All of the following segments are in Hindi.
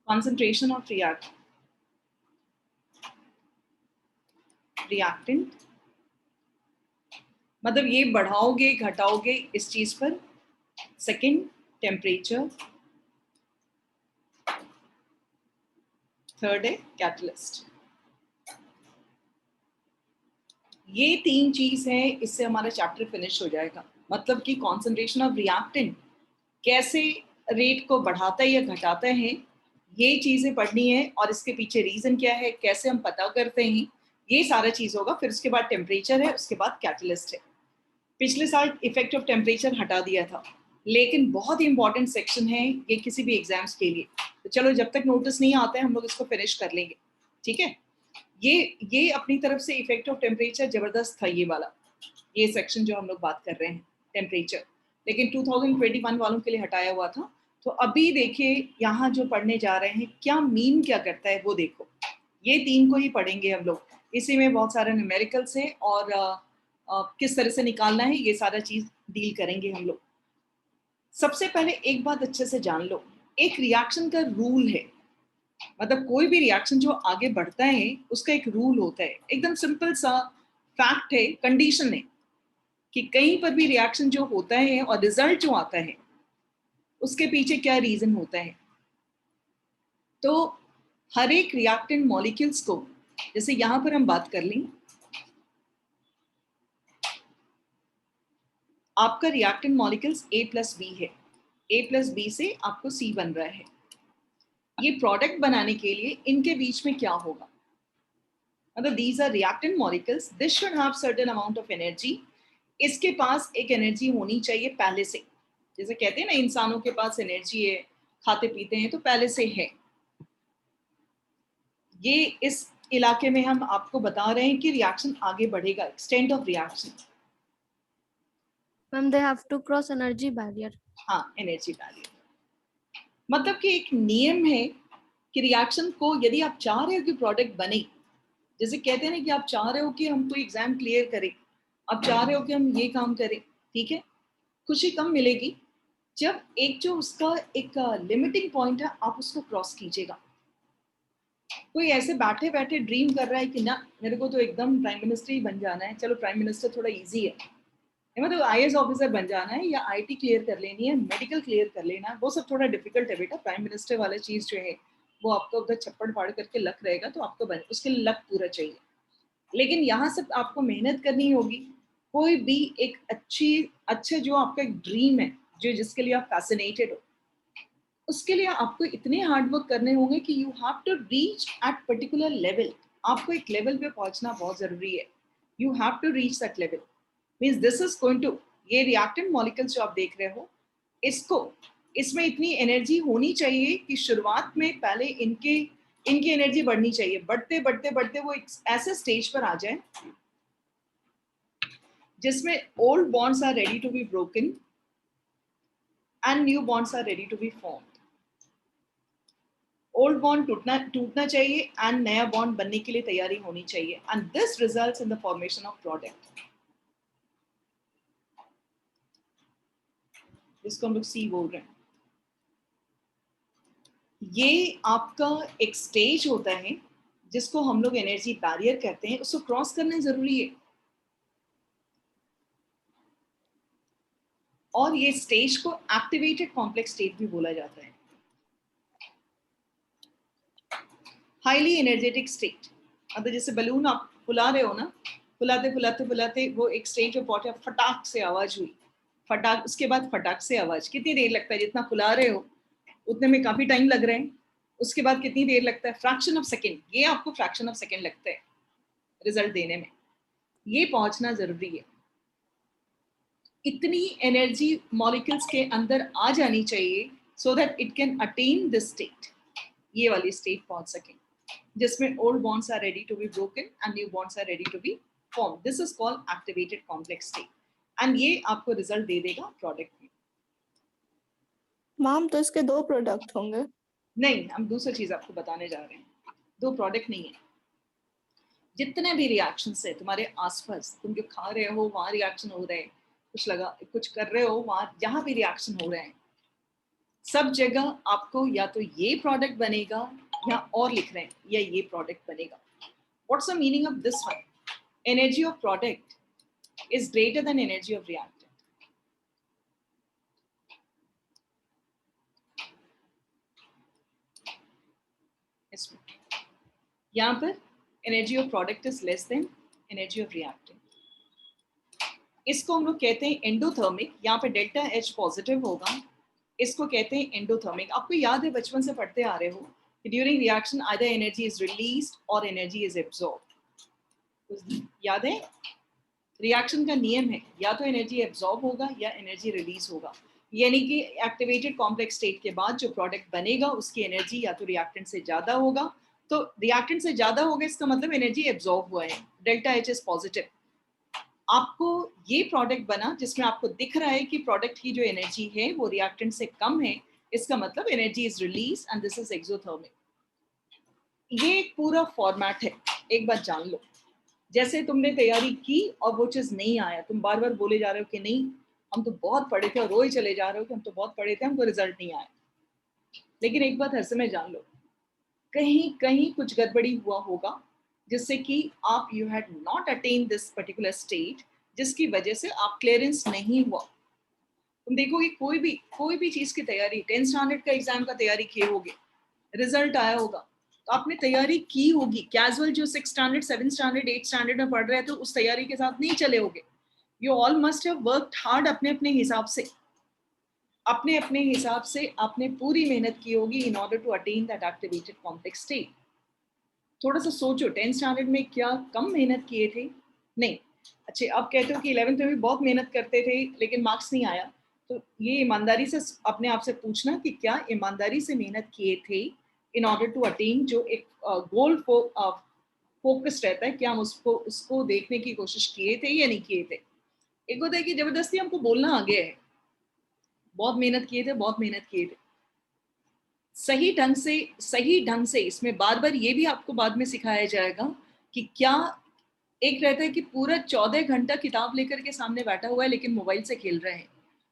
concentration of reactant, मतलब ये बढ़ाओगे घटाओगे इस चीज पर। सेकंड टेम्परेचर, थर्ड है कैटलिस्ट। ये तीन चीज है, इससे हमारा चैप्टर फिनिश हो जाएगा। मतलब कि कॉन्सेंट्रेशन ऑफ रिएक्टेंट कैसे रेट को बढ़ाता है या घटाता है, ये चीजें पढ़नी है। और इसके पीछे रीजन क्या है, कैसे हम पता करते हैं, ये सारा चीज होगा। फिर उसके बाद टेम्परेचर है, उसके बाद कैटलिस्ट है। पिछले साल इफेक्ट ऑफ टेम्परेचर हटा दिया था, लेकिन बहुत ही इंपॉर्टेंट सेक्शन है ये किसी भी एग्जाम्स के लिए। तो चलो जब तक नोटिस नहीं आता है हम लोग इसको फिनिश कर लेंगे, ठीक है। ये अपनी तरफ से इफेक्ट ऑफ टेम्परेचर जबरदस्त था, ये वाला ये सेक्शन जो हम लोग बात कर रहे हैं टेम्परेचर, लेकिन 2021 वालों के लिए हटाया हुआ था। तो अभी देखिए यहाँ जो पढ़ने जा रहे हैं, क्या मीन क्या करता है वो देखो। ये तीन को ही पढ़ेंगे हम लोग, इसी में बहुत सारे न्यूमेरिकल्स है और किस तरह से निकालना है ये सारा चीज डील करेंगे हम लोग। सबसे पहले एक बात अच्छे से जान लो, एक रिएक्शन का रूल है। मतलब कोई भी रिएक्शन जो आगे बढ़ता है उसका एक रूल होता है, एकदम सिंपल सा फैक्ट है, कंडीशन है कि कहीं पर भी रिएक्शन जो होता है और रिजल्ट जो आता है उसके पीछे क्या रीजन होता है। तो हर एक रिएक्टेंट मॉलिक्यूल्स को, जैसे यहां पर हम बात कर लें, आपका रिएक्टेंट मॉलिक्यूल्स A+B है, A+B से आपको C बन रहा है। ये प्रोडक्ट बनाने के लिए इनके बीच में क्या होगा, मतलब these are reactant molecules, this should have certain amount of energy. इसके पास एक एनर्जी होनी चाहिए पहले से, जैसे कहते हैं ना इंसानों के पास एनर्जी है, खाते पीते हैं तो पहले से है। ये इस इलाके में हम आपको बता रहे हैं कि रिएक्शन आगे बढ़ेगा, extent of reaction. Ma'am they have to cross energy barrier. हाँ, एनर्जी बैरियर मतलब कि एक नियम है कि रिएक्शन को यदि आप चाह रहे हो कि प्रोडक्ट बने, जैसे कहते हैं ना कि आप चाह रहे हो कि हम कोई एग्जाम क्लियर करें, आप चाह रहे हो कि हम ये काम करें, ठीक है, खुशी कम मिलेगी जब एक जो उसका एक लिमिटिंग पॉइंट है आप उसको क्रॉस कीजिएगा। कोई ऐसे बैठे बैठे ड्रीम कर रहा है कि ना मेरे को तो एकदम प्राइम मिनिस्टर ही बन जाना है, चलो प्राइम मिनिस्टर थोड़ा इजी है, मतलब IAS ऑफिसर बन जाना है या IT क्लियर कर लेनी है, मेडिकल क्लियर कर लेना है, वो सब थोड़ा डिफिकल्ट है बेटा। प्राइम मिनिस्टर वाला चीज जो है वो आपको उधर छप्पड़ फाड़ करके लक रहेगा, तो आपको उसके लिए लक पूरा चाहिए। लेकिन यहाँ सब आपको मेहनत करनी होगी। कोई भी एक अच्छे जो आपका एक ड्रीम है, जो जिसके लिए आप फैसिनेटेड हो, उसके लिए आपको इतने हार्ड वर्क करने होंगे कि you have to reach at particular level. आपको एक लेवल पे पहुंचना बहुत जरूरी है, you have to reach that level. Means this is going to, ये रिएक्टेंट मॉलिक्यूल्स जो आप देख रहे हो, इसको इसमें इतनी एनर्जी होनी चाहिए कि शुरुआत में पहले इनकी एनर्जी बढ़नी चाहिए, बढ़ते बढ़ते बढ़ते वो एक ऐसे स्टेज पर आ जाए जिसमें old bonds are ready to be broken and new bonds are ready to be formed. Old bond टूटना चाहिए एंड नया बॉन्ड बनने के लिए तैयारी होनी चाहिए, and this results in the formation of product, जिसको हम लोग सी बोल रहे हैं। ये आपका एक स्टेज होता है जिसको हम लोग एनर्जी बैरियर कहते हैं, उसको क्रॉस करना जरूरी है। और ये स्टेज को एक्टिवेटेड कॉम्प्लेक्स स्टेट भी बोला जाता है, हाईली एनर्जेटिक स्टेट। मतलब जैसे बलून आप फुला रहे हो ना, फुलाते फुलाते फुलाते वो एक स्टेज पे पहुंचा, फटाक से आवाज हुई, फटाक, उसके बाद फटाक से आवाज, कितनी देर लगता है, जितना फुला रहे हो उतने में काफी टाइम लग रहा है, उसके बाद कितनी देर लगता है, फ्रैक्शन ऑफ सेकेंड, ये आपको फ्रैक्शन ऑफ सेकेंड लगता है रिजल्ट देने में। ये पहुंचना जरूरी है, इतनी एनर्जी मॉलिक्यूल्स के अंदर आ जानी चाहिए so that it can attain this state, ये वाली स्टेट पहुंच सके जिसमें old bonds are ready to be broken and new bonds are ready to be form. This is called activated complex state, and ये आपको रिजल्ट दे देगा प्रोडक्ट में। मैम तो इसके दो प्रोडक्ट होंगे? नहीं, हम दूसरी चीज आपको बताने जा रहे हैं, दो प्रोडक्ट नहीं है। जितने भी रिएक्शन है तुम्हारे आसपास, तुम जो खा रहे हो वहां रिएक्शन हो रहे हैं, कुछ कर रहे हो वहां, जहां भी रिएक्शन हो रहे हैं, सब जगह आपको या तो ये प्रोडक्ट बनेगा या और लिख रहे हैं या ये प्रोडक्ट बनेगा. What's the meaning of this one? Energy of product is greater than energy of reactant. इसमें यहाँ पर energy of product is less than energy of reactant. इसको हम लोग कहते हैं एंडोथर्मिक. यहाँ पे डेल्टा एच पॉजिटिव होगा. इसको कहते हैं एंडोथर्मिक. आपको याद है बचपन से पढ़ते आ रहे हो कि during reaction either energy is released और एनर्जी इज एब्जॉर्ब. याद है रिएक्शन का नियम है या तो एनर्जी एब्जॉर्ब होगा या एनर्जी रिलीज होगा. यानी कि एक्टिवेटेड कॉम्प्लेक्स स्टेट के बाद जो प्रोडक्ट बनेगा उसकी एनर्जी या तो रिएक्टेंट से ज्यादा होगा. तो रिएक्टेंट से ज्यादा होगा इसका मतलब एनर्जी एब्जॉर्ब हुआ है. Delta H is positive. आपको ये प्रोडक्ट बना जिसमें आपको दिख रहा है कि प्रोडक्ट की जो एनर्जी है वो रिएक्टेंट से कम है. इसका मतलब energy is release and this is exothermic. ये एक पूरा फॉर्मेट है. एक बात जान लो, जैसे तुमने तैयारी की और वो चीज नहीं आया, तुम बार बार बोले जा रहे हो कि नहीं हम तो बहुत पढ़े थे और रोज चले जा रहे हो कि हम तो बहुत पढ़े थे, हमको रिजल्ट नहीं आया. लेकिन एक बात हर समय जान लो, कहीं कहीं कुछ गड़बड़ी हुआ होगा जिससे कि आप you had not attain this particular state, जिसकी वजह से आप क्लियरेंस नहीं हुआ. तुम देखोगे कोई भी चीज की तैयारी, 10th स्टैंडर्ड का एग्जाम का तैयारी किए होगे, रिजल्ट आया होगा तो आपने तैयारी की होगी. कैजुअल जो 6th standard 7th standard 8th standard में पढ़ रहे हैं तो उस तैयारी के साथ नहीं चले होगे. You all must have worked hard अपने अपने हिसाब से. अपने अपने हिसाब से आपने पूरी मेहनत की होगी in order to attain that activated complex state. थोड़ा सा सोचो 10th स्टैंडर्ड में क्या कम मेहनत किए थे? नहीं. अच्छा, आप कहते हो कि 11th में भी बहुत मेहनत करते थे लेकिन मार्क्स नहीं आया. तो ये ईमानदारी से अपने आप से पूछना कि क्या ईमानदारी से मेहनत किए थे इन ऑर्डर टू अटेन जो एक गोल फोकस रहता है, क्या हम उसको देखने की कोशिश किए थे या नहीं किए थे. एक होता है कि जबरदस्ती हमको बोलना आ गया है बहुत मेहनत किए थे, बहुत मेहनत किए थे. सही ढंग से इसमें बार बार ये भी आपको बाद में सिखाया जाएगा कि क्या एक रहता है कि पूरा 14 घंटा किताब लेकर के सामने बैठा हुआ है लेकिन मोबाइल से खेल रहे हैं.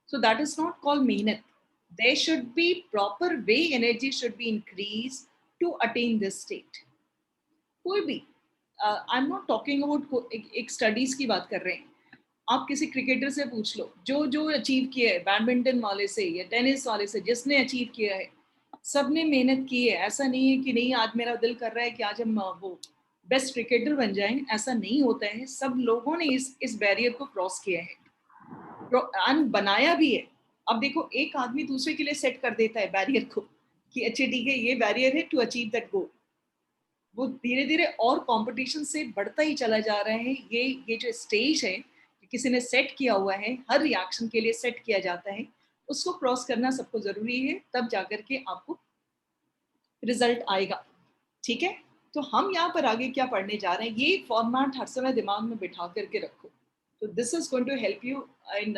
So that is not called मेहनत. There should be proper way, energy should be increase to attain this state. कोई भी I am not talking about एक स्टडीज की बात कर रहे हैं. आप किसी क्रिकेटर से पूछ लो जो जो अचीव किया है, बैडमिंटन वाले से या टेनिस वाले से, जिसने अचीव किया है सबने मेहनत की है. ऐसा नहीं है कि नहीं आज मेरा दिल कर रहा है कि आज हम वो बेस्ट क्रिकेटर बन जाएं. ऐसा नहीं होता है. सब लोगों ने इस बैरियर को क्रॉस किया है बनाया भी है. अब देखो एक आदमी दूसरे के लिए सेट कर देता है बैरियर को कि अच्छे ठीक है ये बैरियर है टू अचीव दैट गोल. वो धीरे धीरे और कंपटीशन से बढ़ता ही चला जा रहा है. ये जो स्टेज है किसी ने सेट किया हुआ है, हर रिएक्शन के लिए सेट किया जाता है, उसको क्रॉस करना सबको जरूरी है. तब जाकर के आपको रिजल्ट आएगा. ठीक है, तो हम यहाँ पर आगे क्या पढ़ने जा रहे हैं ये फॉर्मेट हर समय दिमाग में बिठा करके रखो. तो this is going to help you in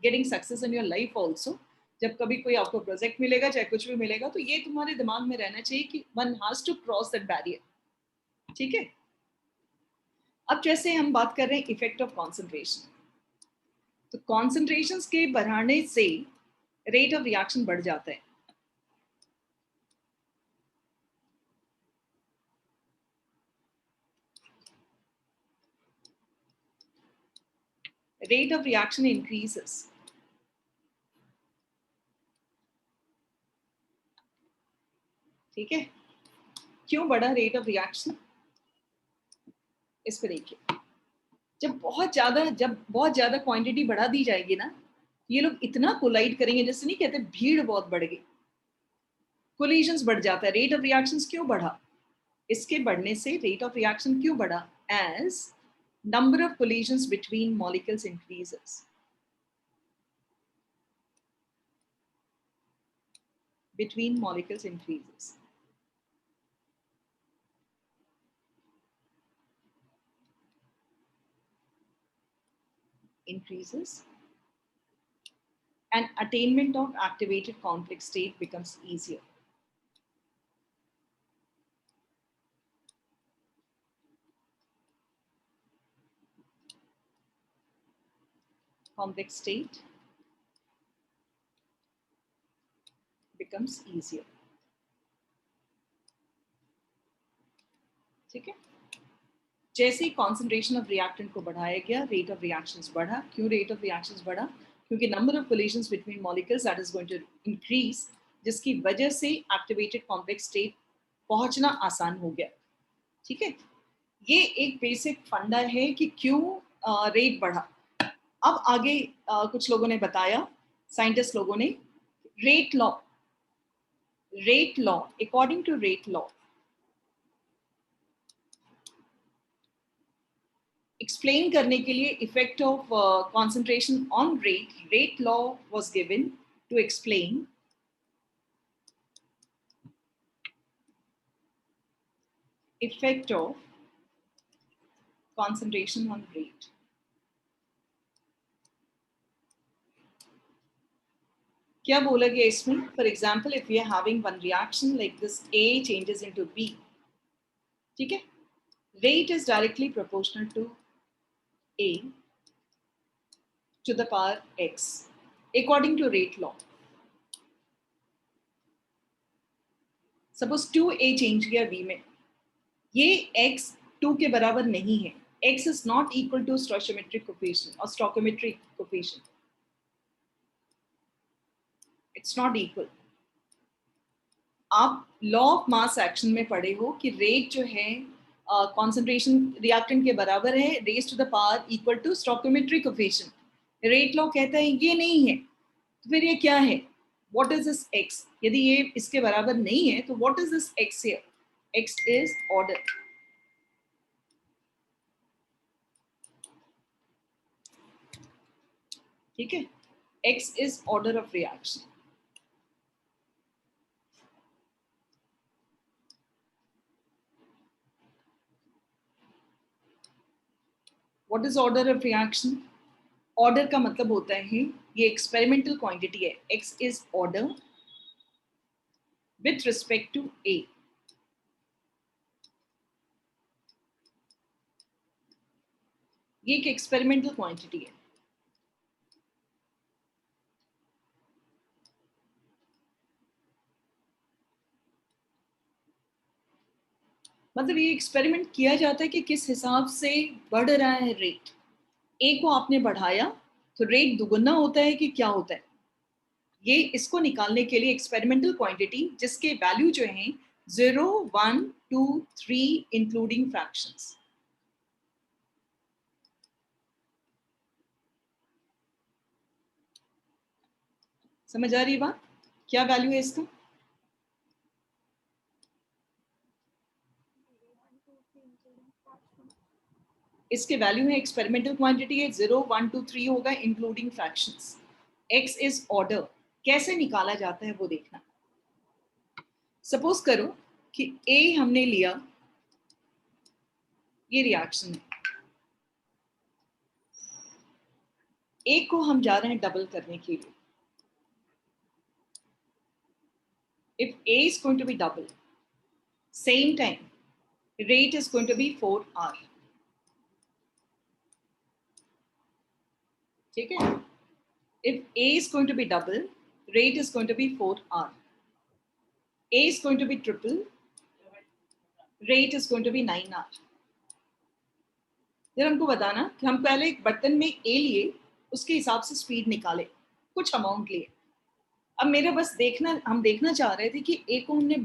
getting success in your life also. जब कभी कोई आपको प्रोजेक्ट मिलेगा चाहे कुछ भी मिलेगा तो ये तुम्हारे दिमाग में रहना चाहिए कि one has to cross that barrier. ठीक है, अब जैसे हम बात कर रहे हैं इफेक्ट ऑफ कॉन्सेंट्रेशन, तो कॉन्सेंट्रेशन के बढ़ाने से रेट ऑफ रिएक्शन बढ़ जाता है. rate of reaction increases. ठीक है, क्यों बढ़ा रेट ऑफ रिएक्शन? इस पर देखिए, जब बहुत ज्यादा क्वांटिटी बढ़ा दी जाएगी ना, ये लोग इतना कोलाइड करेंगे, जैसे नहीं कहते भीड़ बहुत बढ़ गई, कोलिजन्स बढ़ जाता है. रेट ऑफ रिएक्शंस क्यों बढ़ा? इसके बढ़ने से रेट ऑफ रिएक्शन क्यों बढ़ा? As number of collisions between molecules increases. Between molecules increases and attainment of activated complex state becomes easier. Complex state becomes easier. ठीक है, जैसे कॉन्सेंट्रेशन ऑफ रिएक्टेंट को बढ़ाया गया, रेट ऑफ रिएक्शंस बढ़ा. क्यों रेट ऑफ रिएक्शंस बढ़ा? क्योंकि number of collisions between molecules that is going to increase, जिसकी वजह से एक्टिवेटेड कॉम्प्लेक्स स्टेट पहुंचना आसान हो गया. ठीक है, ये एक बेसिक फंडा है कि क्यों रेट बढ़ा. अब आगे कुछ लोगों ने बताया, साइंटिस्ट लोगों ने, rate law, according to rate law, explain करने के लिए effect of concentration on rate law was given to explain effect of concentration on rate. क्या बोला गया इसमें? For example, if we are having one reaction like this, A changes into B. ठीक है, rate is directly proportional to A to the power X according to rate law. Suppose 2A change किया B में, ये X 2 के बराबर नहीं है. X is not equal to stoichiometric coefficient or stoichiometric coefficient. It's not equal. आप लॉ ऑफ मास एक्शन में पढ़े हो कि रेट जो है कॉन्सेंट्रेशन रिएक्टेंट के बराबर है raise to the power equal to stoichiometric coefficient. Rate law कहता है ये नहीं है, तो फिर ये क्या है? What is this X? यदि ये इसके बराबर नहीं है तो what is this X here? X is order. ठीक है, X is order of reaction. What is order of reaction? Order का मतलब होता है, ये एक्सपेरिमेंटल क्वांटिटी है. X is order with respect to A. ये एक एक्सपेरिमेंटल क्वांटिटी है. मतलब ये एक्सपेरिमेंट किया जाता है कि किस हिसाब से बढ़ रहा है रेट. ए को आपने बढ़ाया तो रेट दुगुना होता है कि क्या होता है? ये इसको निकालने के लिए एक्सपेरिमेंटल क्वांटिटी जिसके वैल्यू जो है 0, 1, 2, 3 इंक्लूडिंग फ्रैक्शंस. समझ आ रही है बात? क्या वैल्यू है इसका? इसके वैल्यू है, एक्सपेरिमेंटल क्वांटिटी है 0, 1, 2, 3 होगा including fractions. X is order. कैसे निकाला जाता है वो देखना. सपोज करो कि ए हमने लिया, ये रिएक्शन है, ए को हम जा रहे हैं डबल करने के लिए. If A is going to be double, same time, rate is going to be 4R. ठीक है? If A is going to be double, rate is going to be 4R. A is going to be triple, rate is going to be 9R. जब हमको बताना कि हम पहले एक बर्तन में A लिए, उसके हिसाब से स्पीड निकाले, कुछ अमाउंट लिए. अब मेरा बस देखना, हम देखना चाह रहे थे कि A को हमने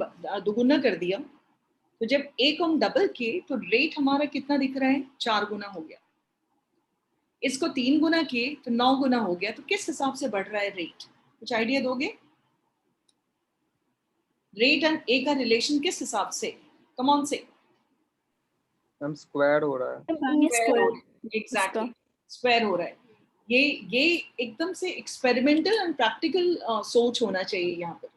दुगुना कर दिया, तो जब A को हम डबल किए तो रेट हमारा कितना दिख रहा है? 4 गुना हो गया. इसको 3 गुना किए तो 9 गुना हो गया. तो किस हिसाब से बढ़ रहा है रेट? कुछ आइडिया दोगे? रेट एंड ए का रिलेशन किस हिसाब से? कम ऑन से. हम स्क्वायर हो रहा है. एग्जैक्टली, स्क्वायर हो रहा है. ये एकदम से एक्सपेरिमेंटल एंड प्रैक्टिकल सोच होना चाहिए यहाँ पर,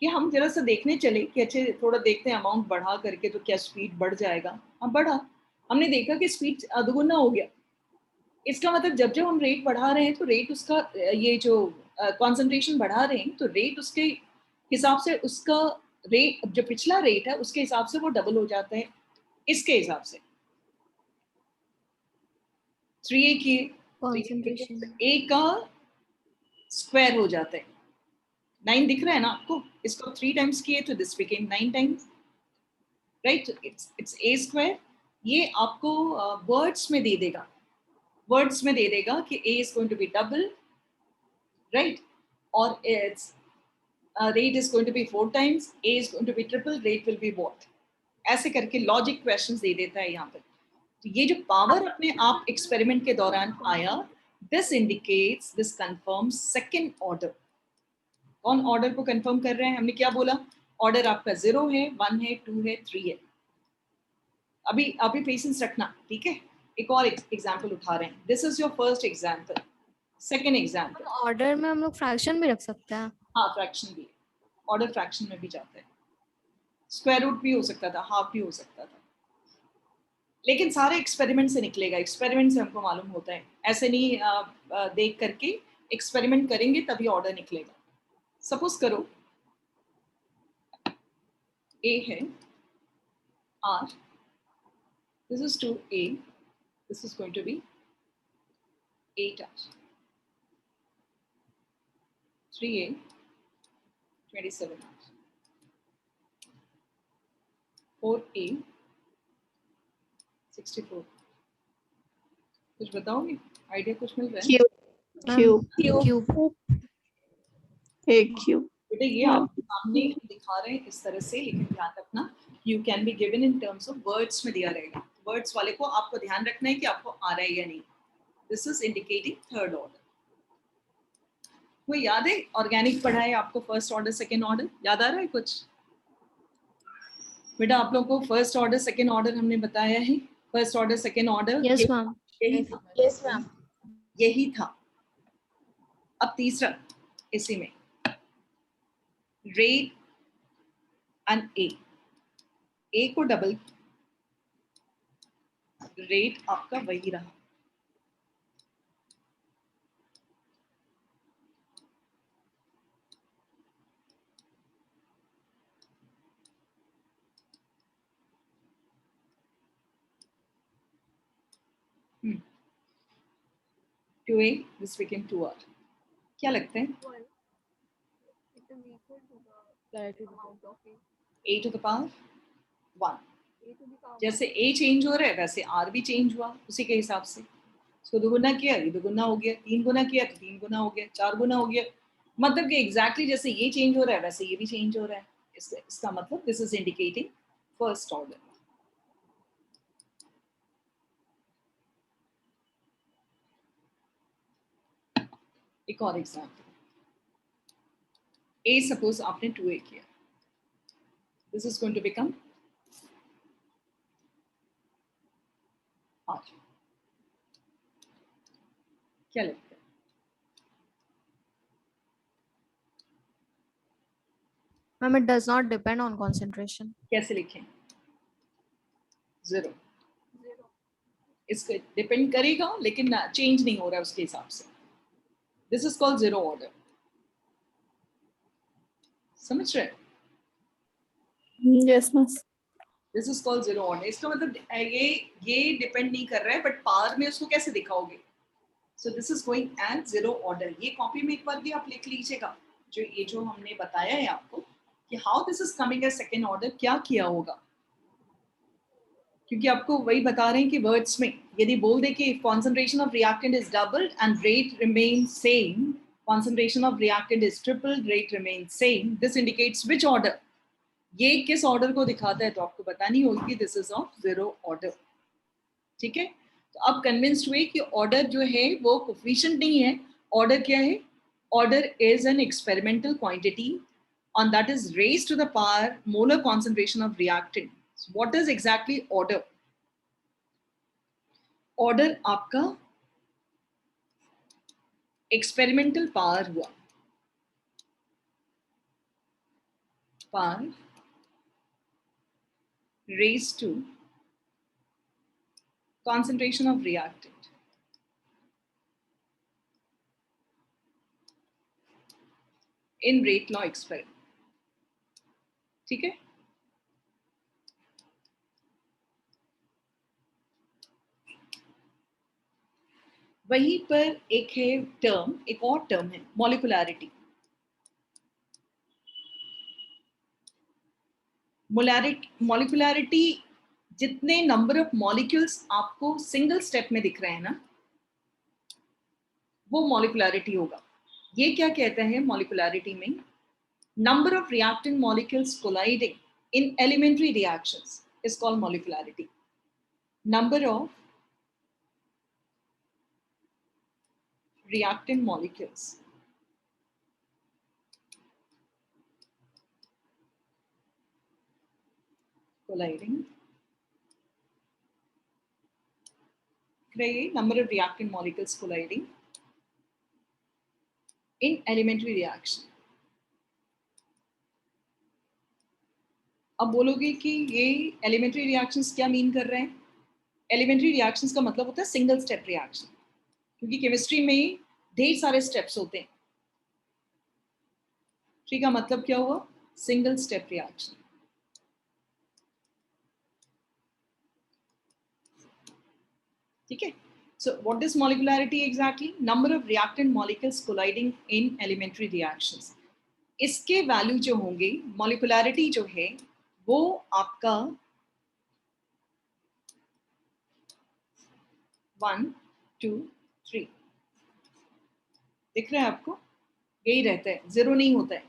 कि हम जरा सा देखने चले कि अच्छे थोड़ा देखते हैं अमाउंट बढ़ा करके तो क्या स्पीड बढ़ जाएगा. हाँ बढ़ा, हमने देखा कि स्पीड दुगुना हो गया. इसका मतलब जब जब हम रेट बढ़ा रहे हैं तो रेट उसका, ये जो कॉन्सेंट्रेशन बढ़ा रहे हैं तो रेट उसके हिसाब से, उसका रेट जो पिछला रेट है उसके हिसाब से वो डबल हो जाता है. इसके हिसाब से 3A किए तो A का स्क्वायर हो जाता है 9 दिख रहा है ना आपको, इसको 3 टाइम्स किए तो this became 9 times, right? It's a square. ये आपको वर्ड्स में दे देगा, वर्ड्स में दे देगा कि a is going to be double, right? Or its rate is going to be 4 times, a is going to be triple, rate will be what? ऐसे करके लॉजिक क्वेश्चंस दे देता है यहाँ पे। तो ये जो पावर अपने आप एक्सपेरिमेंट के दौरान आया, this indicates, this confirms second order. कौन ऑर्डर को कंफर्म कर रहे हैं? हमने क्या बोला? ऑर्डर आपका 0 है, 1 है, 2 है, 3 है। अभी पेशेंस रखना, ठीक है? एक और एग्जांपल उठा रहे हैं। This is your first example. Second example, order में हम लोग फ्रैक्शन भी रख सकते हैं। हाँ, फ्रैक्शन भी, ऑर्डर फ्रैक्शन में भी जाता है। स्क्वायर रूट भी हो सकता था, हाफ भी हो सकता था, लेकिन सारे एक्सपेरिमेंट से निकलेगा। एक्सपेरिमेंट से हमको मालूम होता है, ऐसे नहीं देख करके एक्सपेरिमेंट करेंगे तभी ऑर्डर निकलेगा। सपोज करो a है r, this is 2a, this is going to be 8r, 3a 27r, 4a 64। कुछ बताओगे? आइडिया कुछ मिल रहा है? क्यूब बेटा ये आपके सामने दिखा रहे हैं इस तरह से, लेकिन ध्यान रखना you can be given in terms of words में दिया रहेगा। वर्ड्स वाले को आपको ध्यान रखना है कि आपको आ रहा है या नहीं। This is indicating third order. वो याद है ऑर्गेनिक पढ़ा है आपको, फर्स्ट ऑर्डर सेकेंड ऑर्डर याद आ रहा है कुछ? बेटा आप लोगों को फर्स्ट ऑर्डर सेकेंड ऑर्डर हमने बताया है। First order second order yes ma'am, यही था, यस मैम, यही था। अब तीसरा इसी में रेट एंड ए को डबल, रेट आपका वही रहा। Two A, this became 2r। क्या लगता है? a to the power 1। जैसे a चेंज हो रहा है वैसे r भी चेंज हुआ उसी के हिसाब से। इसको दुगुना किया, ये दुगुना हो गया, 3 गुना किया तो 3 गुना हो गया, 4 गुना हो गया। मतलब कि एग्जैक्टली जैसे ये चेंज हो रहा है वैसे ये भी चेंज हो रहा है। इसका मतलब this is indicating first order. एक और एग्जाम्पल, a सपोज आपने 2a किया, this is going to become r। क्या लगता है? Ma'am it does not depend on concentration. कैसे लिखें? 0। इसको डिपेंड करेगा लेकिन चेंज नहीं हो रहा है उसके हिसाब से। This is called zero order. समझ रहे? Yes ma'am, this is called zero order. इसका मतलब ये डिपेंड नहीं कर रहा है, बट पावर में उसको कैसे दिखाओगे? So this is going at zero order. ये कॉपी में एक बार भी आप लिख लीजिएगा, जो हमने बताया है आपको कि how this is coming as second order, क्या किया होगा। क्योंकि आपको वही बता रहे हैं कि वर्ड्स में यदि बोल दे कि concentration of reactant is double and rate remain same, concentration of reactant is triple, rate remain same, this indicates which order. ये किस ऑर्डर को दिखाता है तो आपको बतानी होगी, this is of zero order. ठीक है, तो अब कन्विंस्ड हुए कि ऑर्डर जो है वो कोफिशिएंट नहीं है। ऑर्डर क्या है? Order is an experimental quantity and that is raised to the power molar concentration of reactant. So what is exactly order? Order आपका experimental power हुआ, power raised to concentration of reactant in rate law experiment. ठीक है, वहीं पर एक है टर्म, एक और टर्म है मॉलिकुलैरिटी। मॉलिक्युलैरिटी जितने नंबर ऑफ मॉलिक्यूल्स आपको सिंगल स्टेप में दिख रहे हैं ना, वो मॉलिक्युलैरिटी होगा। ये क्या कहते हैं मॉलिक्युलैरिटी में? Number of reactant molecules colliding in elementary reactions is called molecularity. Number of reactant molecules colliding, number of reactant molecules colliding in elementary reaction। अब बोलोगे कि ये elementary reactions क्या मीन कर रहे हैं? elementary reactions का मतलब होता है सिंगल स्टेप रिएक्शन, क्योंकि केमिस्ट्री में ढेर सारे स्टेप्स होते हैं। ठीक है, मतलब क्या हुआ? Single step reaction. ठीक है, so what is molecularity exactly? Number of reactant molecules colliding in elementary reactions। इसके वैल्यू जो होंगे, मॉलिक्युलैरिटी जो है वो आपका 1 2 3 दिख रहा है आपको? यही रहता है, 0 नहीं होता है,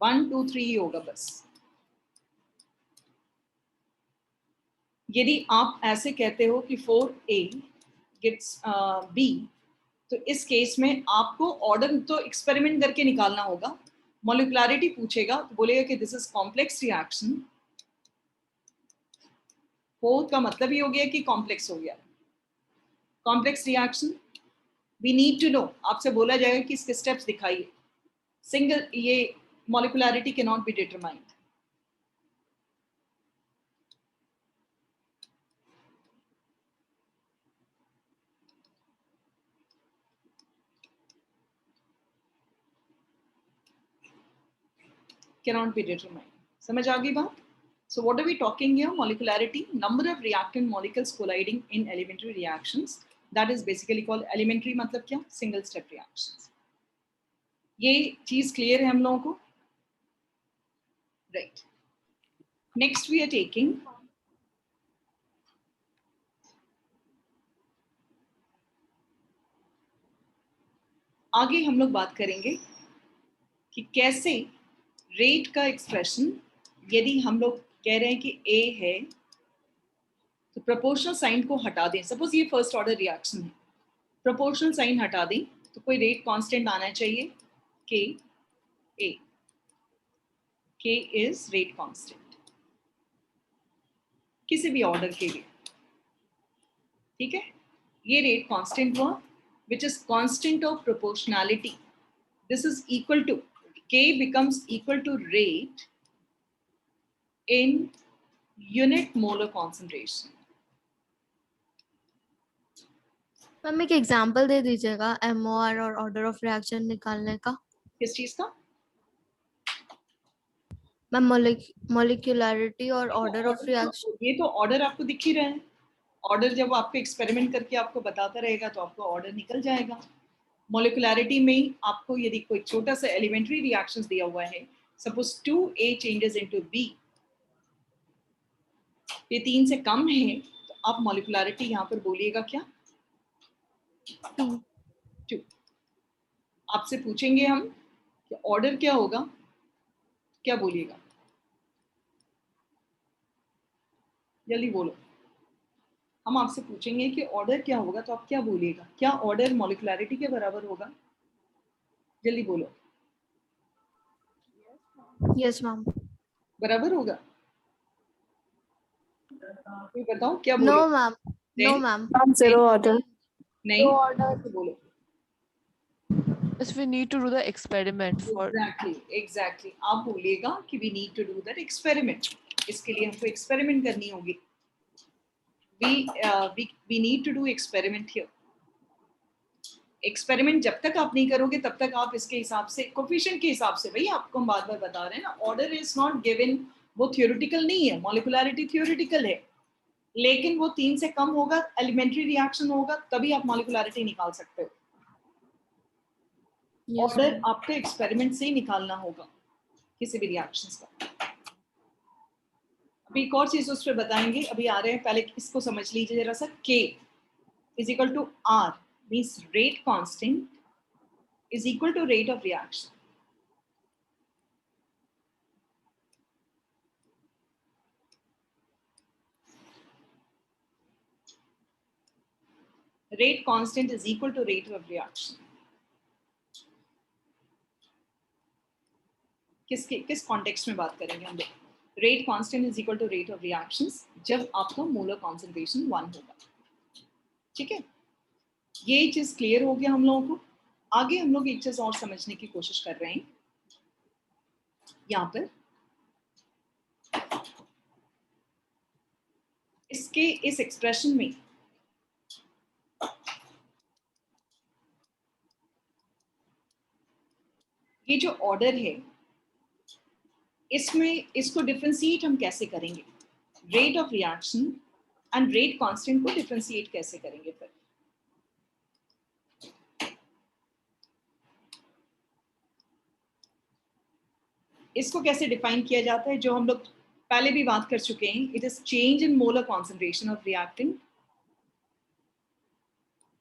1 2 3 ही होगा बस। यदि आप ऐसे कहते हो कि 4A गिव्स B, तो इस केस में आपको ऑर्डर तो एक्सपेरिमेंट करके निकालना होगा। मॉलिक्युलैरिटी पूछेगा तो बोलेगा कि दिस इज कॉम्प्लेक्स रिएक्शन। 4 का मतलब ही हो गया कि कॉम्प्लेक्स हो गया। Complex reaction we need to know, आपसे बोला जाएगा कि इसके स्टेप्स दिखाइए। सिंगल, ये molecularity can not be determined. cannot be determined। समझ आ गई बात? So what are we talking here? Molecularity, number of reactant molecules colliding in elementary reactions, that is basically called elementary। मतलब क्या? Single step reactions। ये चीज क्लियर है हम लोगों को? Right। Next we are taking आगे हम लोग बात करेंगे कि कैसे रेट का एक्सप्रेशन, यदि हम लोग कह रहे हैं कि A है तो प्रोपोर्शनल साइन को हटा दें। सपोज ये फर्स्ट ऑर्डर रिएक्शन है, प्रोपोर्शनल साइन हटा दें तो कोई रेट कांस्टेंट आना चाहिए, K A। K is rate constant किसी भी ऑर्डर के लिए। ठीक है, ये रेट कांस्टेंट हुआ, which is constant of proportionality। This is equal to, K becomes equal to rate in unit molar concentration। Ma'am एक एग्जांपल दे दीजिएगा MOR और ऑर्डर ऑफ रिएक्शन निकालने का। किस चीज का? मैम मॉलिक्युलैरिटी और ऑर्डर ऑफ रिएक्शन। ये तो ऑर्डर आपको दिख ही रहा है। ऑर्डर जब आपको एक्सपेरिमेंट करके आपको बताता रहेगा तो आपको ऑर्डर निकल जाएगा। मॉलिक्युलैरिटी में आपको यदि कोई छोटा सा एलिमेंट्री रिएक्शंस दिया हुआ है, suppose 2A changes into B, ये 3 से कम है, तो आप मॉलिक्युलैरिटी यहाँ पर बोलिएगा क्या? 2। आपसे पूछेंगे हम कि ऑर्डर क्या होगा, क्या बोलिएगा? जल्दी बोलो। हम आपसे पूछेंगे कि ऑर्डर क्या होगा तो आप क्या बोलिएगा? क्या ऑर्डर मॉलिक्युलैरिटी के बराबर होगा? जल्दी बोलो। Yes ma'am. बराबर होगा? कोई बताओ क्या बोलो? No ma'am, no ma'am. Zero order। नहीं, ऑर्डर बोलो। Yes, we need to do the experiment for। Exactly आप बोलिएगा कि we need to do that experiment. इसके लिए हमको एक्सपेरिमेंट करनी होगी। we need to do experiment here। Experiment जब तक आप नहीं करोगे तब तक आप इसके हिसाब से, कोफिशिएंट के हिसाब से, भाई आपको हम बार बार बता रहे हैं ना, ऑर्डर इज नॉट गिवन, वो थियोरेटिकल नहीं है। मॉलिक्युलैरिटी थियोरेटिकल है, लेकिन वो 3 से कम होगा, एलिमेंट्री रिएक्शन होगा, तभी आप मॉलिक्युलैरिटी निकाल सकते हो। ऑर्डर आपको एक्सपेरिमेंट से ही निकालना होगा किसी भी रिएक्शंस का। अभी एक और चीज उस पर बताएंगे, अभी आ रहे हैं, पहले इसको समझ लीजिए जरा सा। K is equal to R means rate constant is equal to rate of reaction. Rate constant is equal to rate of reaction. किस कॉन्टेक्स्ट में बात करेंगे हम लोग? Rate constant is equal to rate of reactions जब आपका मोलर कॉन्सेंट्रेशन 1 होगा। ठीक है, ये चीज क्लियर हो गया हम लोगों को। आगे हम लोग एक चीज और समझने की कोशिश कर रहे हैं। यहाँ पर इसके इस एक्सप्रेशन में ये जो ऑर्डर है, इसमें इसको डिफरेंशिएट हम कैसे करेंगे? Rate of reaction and rate constant को डिफरेंशिएट कैसे करेंगे फिर? इसको कैसे डिफाइन किया जाता है, जो हम लोग पहले भी बात कर चुके हैं? It is change in molar concentration of reactant.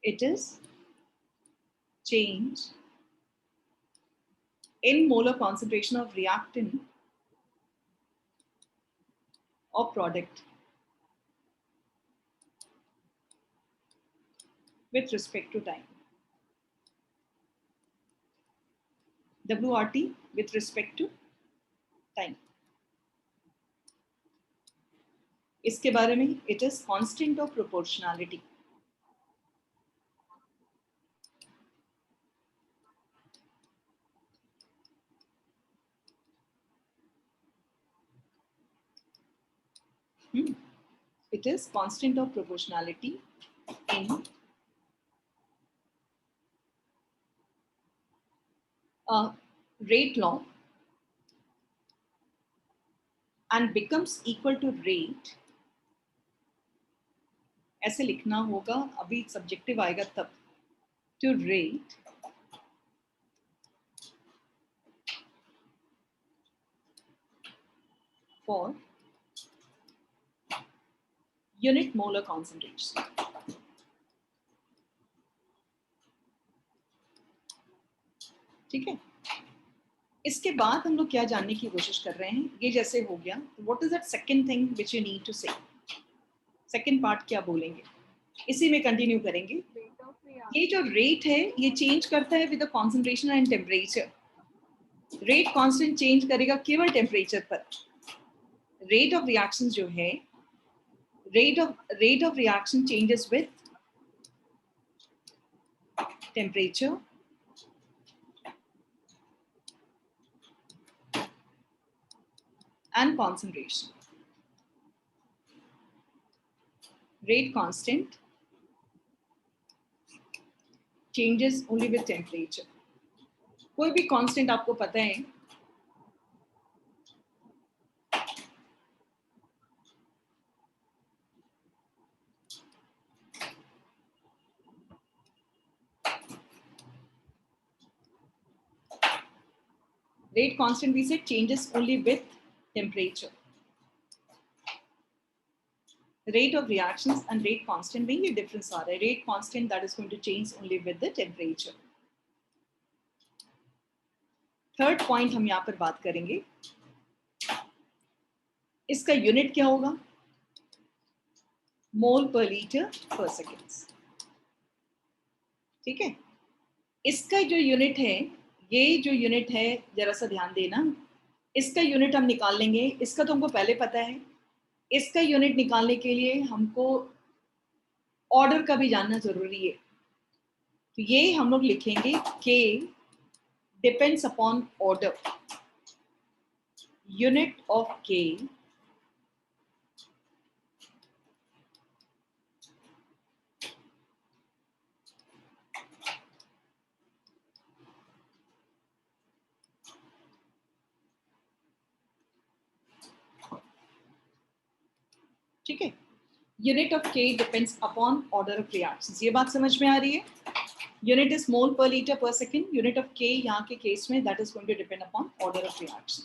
It is change in molar concentration of reactant or product with respect to time. WRT with respect to time. इसके बारे में it is constant of proportionality. It is constant of proportionality in rate law and becomes equal to rate. ऐसे लिखना होगा, अभी सब्जेक्टिव आएगा तब। To rate for unit molar concentration. ठीक है, इसके बाद हम लोग क्या जानने की कोशिश कर रहे हैं? ये जैसे हो गया, what is that second thing which you need to say? Second part क्या बोलेंगे? इसी में कंटिन्यू करेंगे। ये जो रेट है ये चेंज करता है with the concentration and temperature. Rate constant change करेगा केवल टेम्परेचर पर। रेट ऑफ रिएक्शन जो है, rate of reaction changes with temperature and concentration. Rate constant changes only with temperature. कोई भी constant आपको पता है, rate constant we said changes only with temperature. Rate of reactions and rate constant में ये difference आ रहा है। Rate constant that is going to change only with the temperature. Third point हम यहाँ पर बात करेंगे, इसका यूनिट क्या होगा? मोल पर लीटर पर सेकेंड्स। ठीक है, इसका जो यूनिट है, ये जो यूनिट है जरा सा ध्यान देना, इसका यूनिट हम निकाल लेंगे। इसका तो हमको पहले पता है। इसका यूनिट निकालने के लिए हमको ऑर्डर का भी जानना जरूरी है। तो ये हम लोग लिखेंगे K depends upon order. Unit of K ठीक है, unit of K depends upon order of reactions. ये बात समझ में आ रही है? यूनिट इज मोल पर लीटर पर सेकेंड। यूनिट ऑफ K यहाँ के केस में that is going to depend upon order of reaction.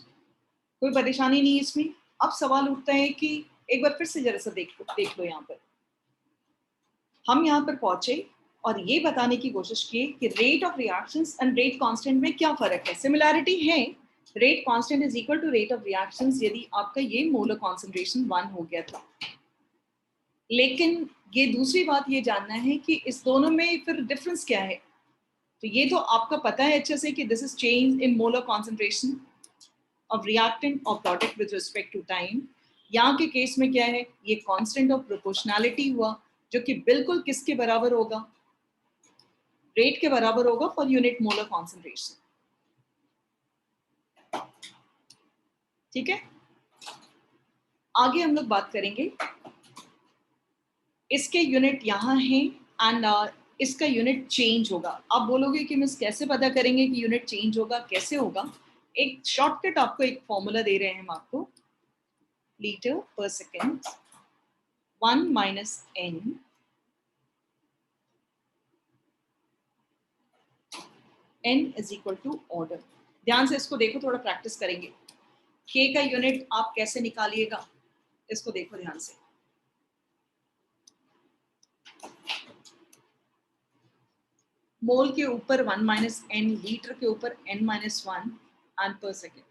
कोई परेशानी नहीं इसमें? अब सवाल उठता है कि एक बार फिर से जरा सा देख लो यहाँ पर। हम यहाँ पर पहुंचे और ये बताने की कोशिश की कि rate of reactions and rate constant में क्या फर्क है। सिमिलैरिटी है, rate constant is equal to rate of reactions यदि आपका ये मोलर कॉन्सेंट्रेशन 1 हो गया था। लेकिन ये दूसरी बात ये जानना है कि इस दोनों में फिर डिफरेंस क्या है। तो ये तो आपका पता है अच्छे से कि this is change in molar concentration of reactant और product with respect to time. यहाँ के केस में क्या है, ये कांस्टेंट ऑफ प्रोपोर्शनैलिटी हुआ, जो कि बिल्कुल किसके बराबर होगा, रेट के बराबर होगा पर यूनिट मोलर कॉन्सेंट्रेशन। ठीक है, आगे हम लोग बात करेंगे। इसके यूनिट यहाँ हैं एंड इसका यूनिट चेंज होगा। आप बोलोगे कि मिस कैसे पता करेंगे कि यूनिट चेंज होगा, कैसे होगा? एक शॉर्टकट आपको एक फॉर्मूला दे रहे हैं हम आपको, लीटर पर second 1 minus n is equal to order. ध्यान से इसको देखो, थोड़ा प्रैक्टिस करेंगे। k का यूनिट आप कैसे निकालिएगा, इसको देखो ध्यान से। मोल के ऊपर 1 माइनस n, लीटर के ऊपर n माइनस 1 एंड पर सेकेंड।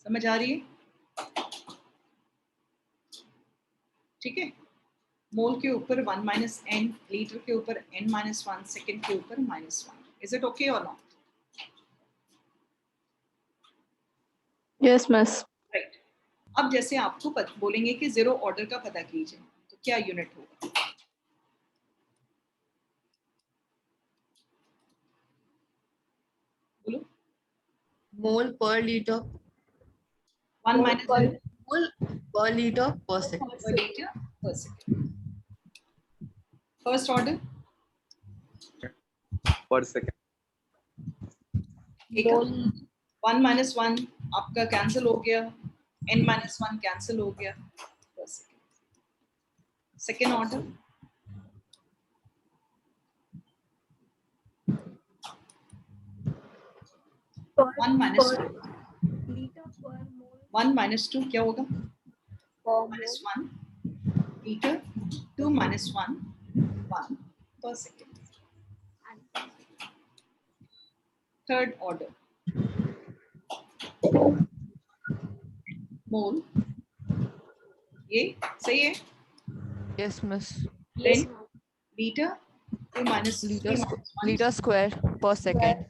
समझ आ रही है? ठीक है, मोल के ऊपर 1 माइनस n, लीटर के ऊपर n माइनस 1, सेकेंड के ऊपर -1। इज इट ओके और नॉट? Yes, miss. राइट। अब जैसे आपको बोलेंगे कि जीरो ऑर्डर का पता कीजिए, तो क्या यूनिट होगा? बोलो। mole per liter 1 minus mole per liter per second. per liter per second। First order पर सेकेंड। 1 माइनस 1 आपका कैंसिल हो गया, n माइनस 1 कैंसिल हो गया, per second। Second order 1 minus 1 minus 2 क्या होगा? माइनस 1 लीटर, 2 माइनस 1 1 पर सेकेंड। थर्ड ऑर्डर मोल, ये सही है? Yes, miss. लेन liter 2 minus Liter square per second.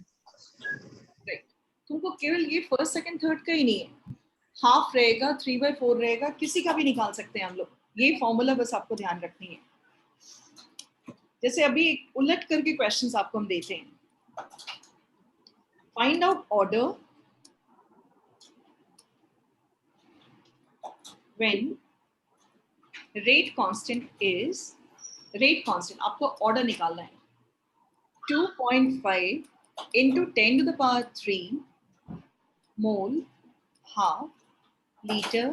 Right. तुमको केवल ये फर्स्ट सेकंड थर्ड का ही नहीं है, हाफ रहेगा, 3/4 रहेगा, किसी का भी निकाल सकते हैं हम लोग। ये फॉर्मूला बस आपको ध्यान रखनी है। जैसे अभी एक उलट करके क्वेश्चंस आपको हम देते हैं। Find out order when rate constant is, rate constant आपको ऑर्डर निकालना है 2.5 into 10 to the power 3 mole half liter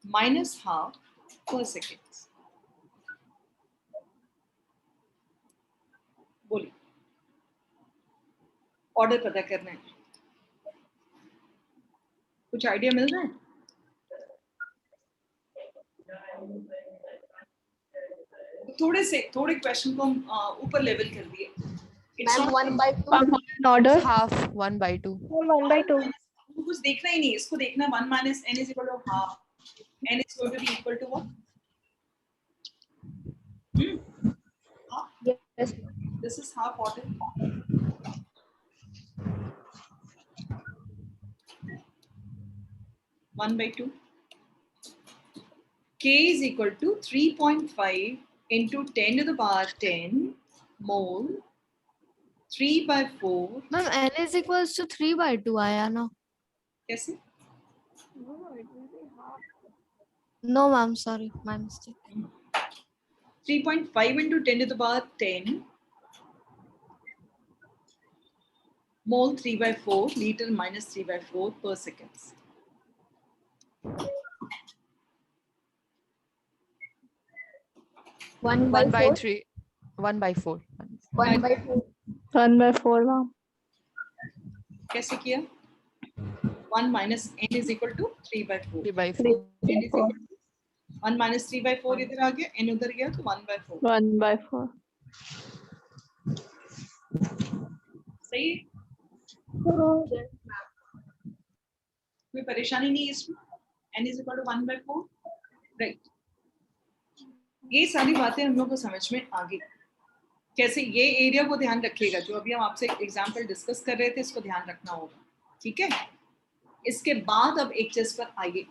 minus half per second। बोलिए, ऑर्डर पता करना है। कुछ आइडिया मिल रहा है? थोड़े क्वेश्चन को हम ऊपर लेवल कर दिए। It's not 1/2 Order half 1/2. 1/2 कुछ देखना ही नहीं, इसको देखना 1 minus n is equal to half, n is going to be equal to what? Half. yes This is half order। One by 2 k is equal to 3.5 into 10 to the power 10 mole 3/4। Ma'am n is equals to 3/2 आया ना? कैसे? No ma'am, sorry, my mistake। 3.5 into 10 to the power 10 mole 3/4 liter minus 3/4 per seconds। One 1/3. 1/4. 1/4 1/4, ma'am. कैसे किया? 1 minus n is equal to 3/4. 3/4. n is equal to 1 minus 3/4 इधर आ गया, n उधर गया तो 1/4. 1/4. सही है? कोई परेशानी नहीं है इसमें. n is equal to 1/4. Right. ये सारी बातें हम लोग को समझ में आ गई. कैसे ये एरिया को ध्यान रखिएगा, जो अभी हम आपसे एग्जाम्पल डिस्कस कर रहे थे इसको ध्यान रखना होगा. ठीक है. इसके बाद अब एक चीज पर आइए.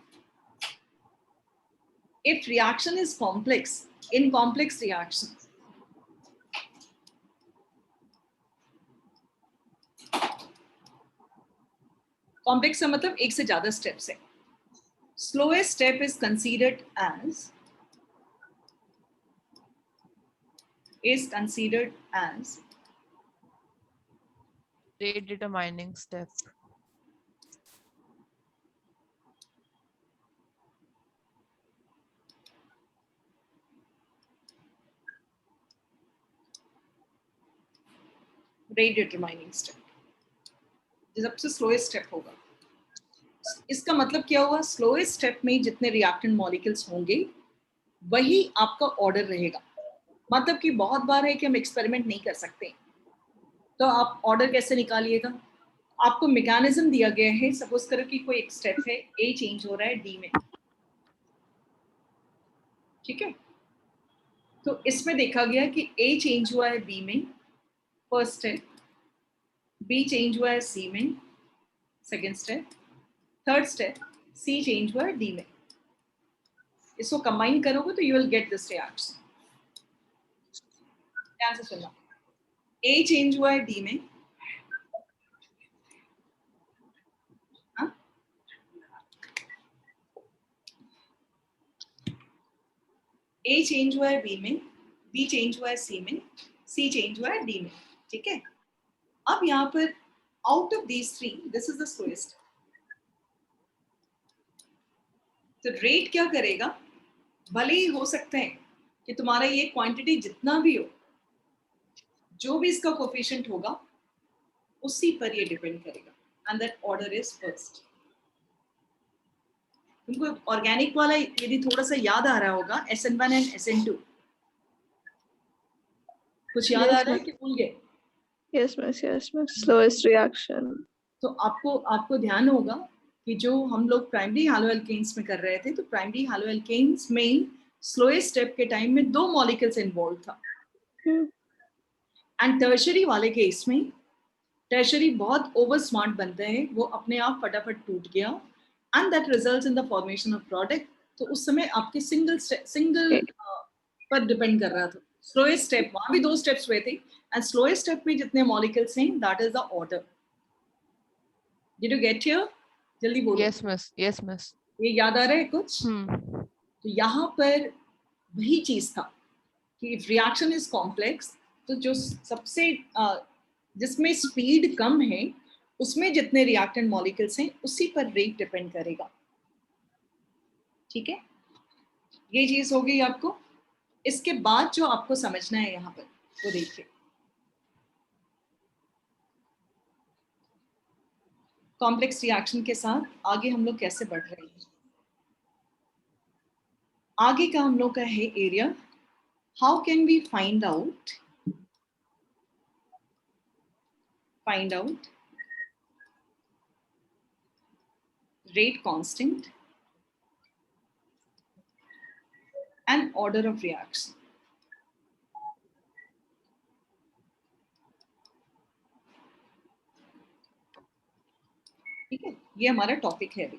If reaction is complex, in complex reaction, complex का मतलब एक से ज्यादा स्टेप्स है. Slowest step is considered as Rate determining step. rate determining step. जो सबसे स्लोएस्ट स्टेप होगा. इसका मतलब क्या हुआ? स्लोएस्ट स्टेप में जितने रिएक्टेंट मॉलिक्यूल्स होंगे वही आपका ऑर्डर रहेगा. मतलब कि बहुत बार है कि हम एक्सपेरिमेंट नहीं कर सकते, तो आप ऑर्डर कैसे निकालिएगा? आपको मैकेनिज्म दिया गया है. सपोज करो कि कोई एक स्टेप है, ए चेंज हो रहा है डी में. ठीक है. तो इसमें देखा गया कि ए चेंज हुआ है बी में, फर्स्ट स्टेप. बी चेंज हुआ है सी में, सेकेंड स्टेप. थर्ड स्टेप सी चेंज हुआ है डी में. इसको कंबाइन करोगे तो you will get this reaction. ध्यान से सुनना. ए चेंज हुआ है डी में, ए चेंज हुआ है बी में, बी चेंज हुआ है सी में, सी चेंज हुआ है डी में. ठीक है. अब यहाँ पर out of these three this is the slowest. तो रेट क्या करेगा? भले ही हो सकते हैं कि तुम्हारा ये क्वांटिटी जितना भी हो, जो भी इसका कोफिशिएंट होगा उसी पर ये डिपेंड करेगा. And that order is first. तुमको ऑर्गेनिक वाला यदि थोड़ा सा याद आ रहा होगा, SN1 एंड SN2, कुछ याद आ रहा है कि भूल गए? Yes, miss. Slowest reaction. तो आपको ध्यान होगा कि जो हम लोग प्राइमरी हैलोएल्केन्स में कर रहे थे, तो प्राइमरी हैलोएल्केन्स में स्लोएस्ट स्टेप के टाइम में 2 मॉलिक्यूल्स इन्वॉल्व था. एंड टर्शरी वाले केस में टर्शरी बहुत ओवर स्मार्ट बनते हैं, वो अपने आप फटाफट टूट गया and that results in the formation of product. तो उस समय आपके सिंगल पर डिपेंड कर रहा था. स्लोएस्ट स्टेप, वहां भी 2 स्टेप्स हुए थे, एंड स्लोएस्ट स्टेप में जितने मॉलिक्यूल्स हैं that is the order. Did you get here? जल्दी बोलो. Yes, miss. Yes, miss. ये याद आ रहा है कुछ? तो यहाँ पर वही चीज था कि रिएक्शन इज कॉम्प्लेक्स, तो जो सबसे जिसमें स्पीड कम है उसमें जितने रिएक्टेंट मॉलिक्यूल्स हैं उसी पर रेट डिपेंड करेगा. ठीक है. ये चीज हो गई आपको. इसके बाद जो आपको समझना है यहाँ पर वो देखिए. कॉम्प्लेक्स रिएक्शन के साथ आगे हम लोग कैसे बढ़ रहे हैं. आगे का हम लोग का है area, how can we find out rate constant and order of reaction. ठीक है. ये हमारा टॉपिक है अभी.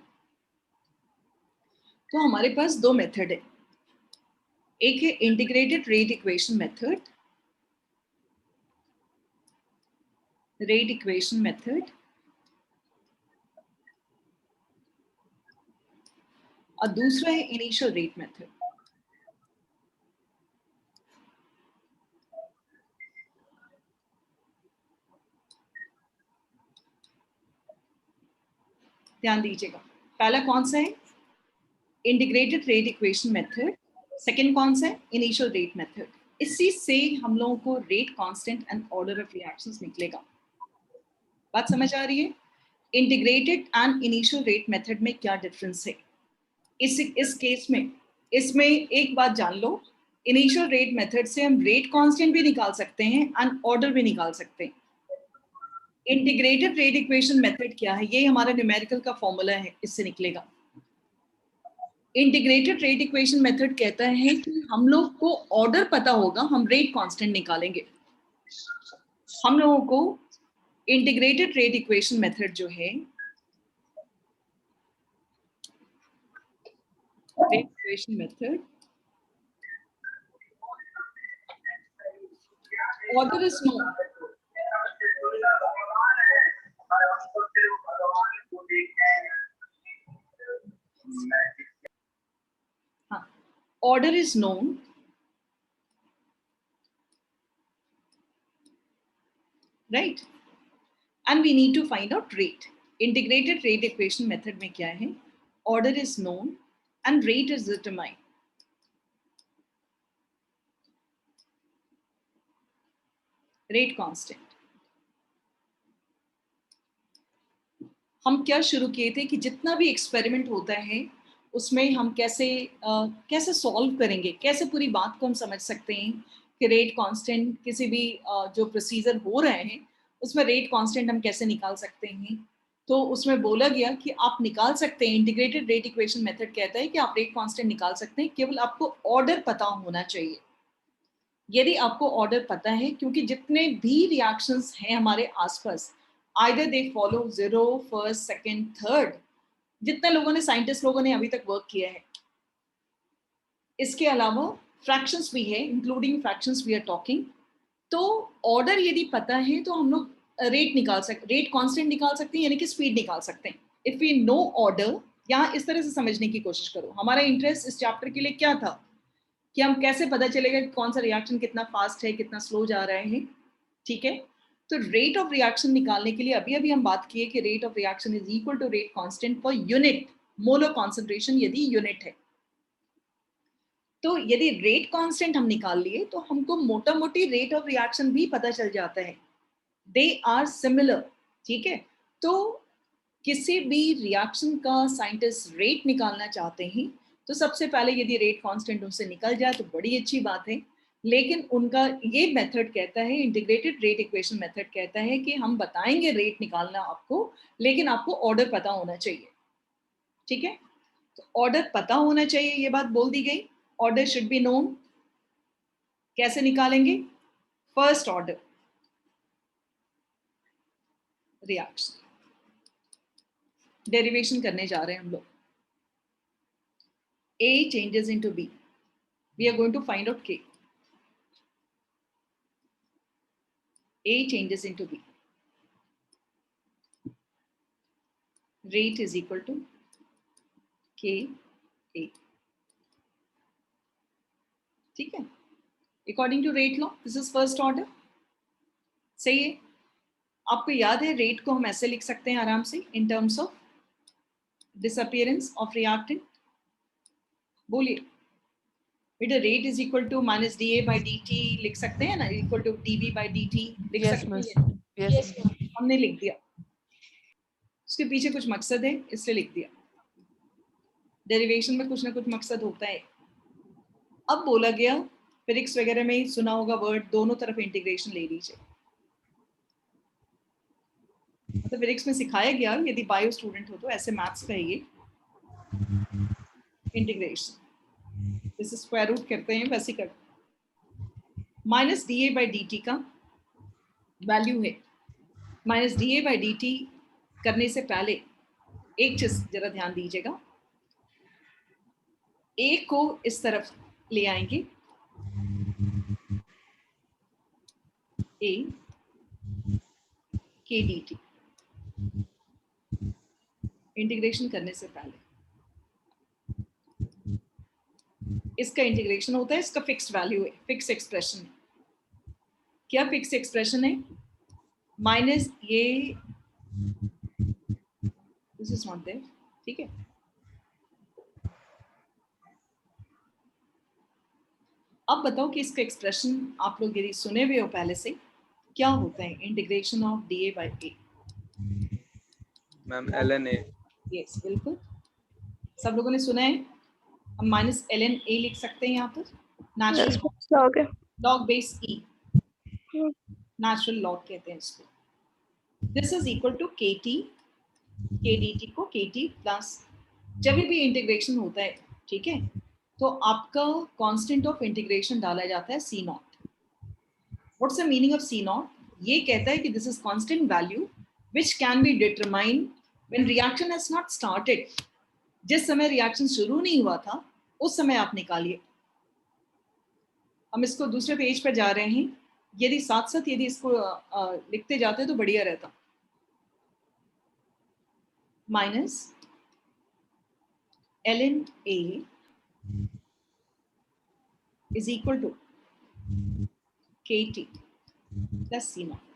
तो हमारे पास 2 मेथड है. एक है इंटीग्रेटेड रेट इक्वेशन मेथड, और दूसरा है इनिशियल रेट मेथड. ध्यान दीजिएगा. पहला कौन सा है? Integrated rate equation method. Second कौन सा है? Initial rate method. इसी से हम लोगों को rate constant and order of reactions निकलेगा. बात समझ आ रही है? Integrated and initial rate method में क्या डिफरेंस है? इस केस में इसमें एक बात जान लो, इनिशियल रेट मेथड से हम रेट कांस्टेंट भी निकाल सकते हैं एंड ऑर्डर भी निकाल सकते हैं। इंटीग्रेटेड रेट इक्वेशन मेथड क्या है? ये हमारा न्यूमेरिकल का फॉर्मूला है, इससे निकलेगा। इंटीग्रेटेड रेट इक्वेशन मेथड कहता है कि हम लोग को ऑर्डर पता होगा, हम रेट कांस्टेंट निकालेंगे। हम लोगों को इंटीग्रेटेड रेट इक्वेशन मेथड जो है, rate equation method, order is known, order is known, right? And we need to find out rate. Integrated rate equation method में क्या है? Order is known and rate is determined. Rate constant. हम क्या शुरू किए थे कि जितना भी एक्सपेरिमेंट होता है उसमें हम कैसे सॉल्व करेंगे, कैसे पूरी बात को हम समझ सकते हैं कि रेट कांस्टेंट किसी भी जो प्रोसीजर हो रहे हैं उसमें रेट कांस्टेंट हम कैसे निकाल सकते हैं। तो उसमें बोला गया कि आप निकाल सकते हैं, इंटीग्रेटेड रेट इक्वेशन मेथड कहता है कि आप रेट कांस्टेंट निकाल सकते हैं, केवल आपको ऑर्डर पता होना चाहिए। यदि आपको ऑर्डर पता है, क्योंकि जितने भी रिएक्शंस हैं हमारे आसपास, either they follow 0, first, second, third, जितने लोगों ने, साइंटिस्ट लोगों ने अभी तक वर्क किया है। इसके अलावा फ्रैक्शंस भी है, including fractions we are talking. तो ऑर्डर यदि पता है तो हम लोग रेट निकाल सकते, रेट कांस्टेंट निकाल सकते हैं, यानी कि स्पीड निकाल सकते हैं। इफ वी नो ऑर्डर, यहाँ इस तरह से समझने की कोशिश करो। हमारा इंटरेस्ट इस चैप्टर के लिए क्या था कि हम कैसे पता चलेगा कि कौन सा रिएक्शन कितना फास्ट है, कितना स्लो जा रहा है, ठीक है। तो रेट ऑफ रिएक्शन निकालने के लिए अभी हम बात किए कि rate of reaction is equal to rate constant for unit molar concentration, यदि यूनिट है। तो यदि रेट कांस्टेंट हम निकाल लिए तो हमको मोटा मोटी रेट ऑफ रिएक्शन भी पता चल जाता है, दे आर सिमिलर, ठीक है। तो किसी भी रिएक्शन का साइंटिस्ट रेट निकालना चाहते हैं तो सबसे पहले यदि रेट कांस्टेंट उनसे निकल जाए तो बड़ी अच्छी बात है। लेकिन उनका ये मेथड कहता है, इंटीग्रेटेड रेट इक्वेशन मेथड कहता है कि हम बताएंगे रेट निकालना आपको, लेकिन आपको ऑर्डर पता होना चाहिए, ठीक है। तो ऑर्डर पता होना चाहिए, ये बात बोल दी गई। Order should be known. कैसे निकालेंगे? फर्स्ट ऑर्डर रिएक्शन, डेरिवेशन करने जा रहे हैं हम लोग। A changes into B. We are going to find out K. A changes into B. Rate is equal to K A. ठीक है? According to rate law, this is first order. सही है? आपको याद है रेट को हम ऐसे लिख सकते हैं आराम से, in terms of disappearance of reactant. बोलिए बेटा, rate is equal to minus D A by D T लिख सकते हैं ना, equal to D B by D T लिख सकते हैं। Yes. हमने लिख दिया, उसके पीछे कुछ मकसद है इसलिए लिख दिया। डेरिवेशन में कुछ ना कुछ मकसद होता है। अब बोला गया, फिजिक्स वगैरह में सुना होगा वर्ड, दोनों तरफ इंटीग्रेशन ले लीजिए। मतलब फिजिक्स में सिखाया गया, यदि बायो स्टूडेंट हो तो ऐसे मैथ्स का है ये इंटीग्रेशन, जैसे स्क्वायर रूट करते हैं वैसे कर। Minus D A by D T का वैल्यू है, minus D A by D T करने से पहले एक चीज जरा ध्यान दीजिएगा, ए को इस तरफ ले आएंगे, ए के डी टी इंटीग्रेशन करने से पहले इसका इंटीग्रेशन होता है, इसका फिक्स्ड वैल्यू है, फिक्स एक्सप्रेशन है। क्या फिक्स एक्सप्रेशन है? माइनस ये, दिस इज नॉट देयर, ठीक है। अब बताओ कि इसका एक्सप्रेशन आप लोग यदि सुने हुए हो पहले से, क्या होता है integration of D A by A? Ma'am ln a. Yes बिल्कुल, सब लोगों ने सुना है. हम माइनस ln a लिख सकते हैं यहाँ पर. Yes, natural miss. Log A. log base e, Hmm. Natural log कहते हैं इसको. This is equal to kt, kdt को kt प्लस, जब भी इंटीग्रेशन होता है, ठीक है, तो आपका कांस्टेंट ऑफ इंटीग्रेशन डाला जाता है c not. What's the meaning of c not? ये कहता है कि this is constant value which can be determined when reaction has not started. जिस समय रिएक्शन शुरू नहीं हुआ था उस समय आप निकालिए. हम इसको दूसरे पेज पर जा रहे हैं. यदि साथ साथ यदि इसको लिखते जाते तो बढ़िया रहता. Minus ln a is equal to kt plus c naught.